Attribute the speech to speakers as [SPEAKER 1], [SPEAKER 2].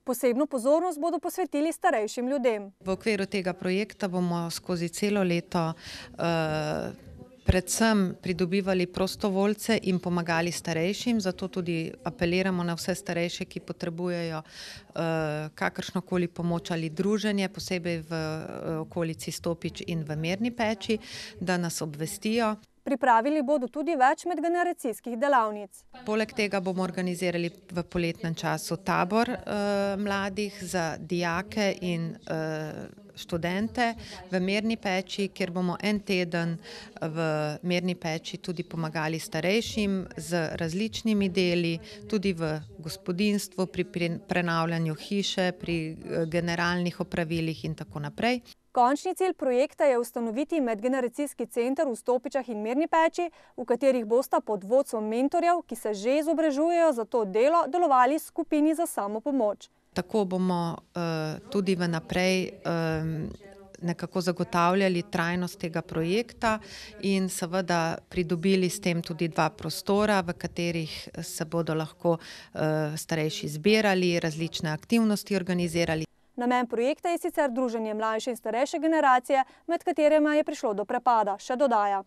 [SPEAKER 1] Posebno pozornost bodo posvetili starejšim ljudem.
[SPEAKER 2] V okviru tega projekta bomo skozi celo leto predvsem pridobivali prostovoljce in pomagali starejšim, zato tudi apeliramo na vse starejše, ki potrebujejo kakršnokoli pomoč ali druženje, posebej v okolici Stopič in v Mirni Peči, da nas obvestijo.
[SPEAKER 1] Pripravili bodo tudi več medgeneracijskih delavnic.
[SPEAKER 2] Poleg tega bomo organizirali v poletnem času tabor mladih za dijake in študente v Mirni Peči, kjer bomo en teden v Mirni Peči tudi pomagali starejšim z različnimi deli, tudi v gospodinjstvu, pri prenavljanju hiše, pri generalnih opravilih in tako naprej.
[SPEAKER 1] Končni cilj projekta je ustanoviti medgeneracijski center v Stopičah in Mirni Peči, v katerih bosta pod vodstvom mentorjev, ki se že izobražujejo za to delo, delovali skupini za samopomoč.
[SPEAKER 2] Tako bomo tudi vnaprej nekako zagotavljali trajnost tega projekta in seveda pridobili s tem tudi 2 prostora, v katerih se bodo lahko starejši zbirali, različne aktivnosti organizirali.
[SPEAKER 1] Namen projekta je sicer druženje mlajše in starejše generacije, med katerima je prišlo do prepada, še dodaja.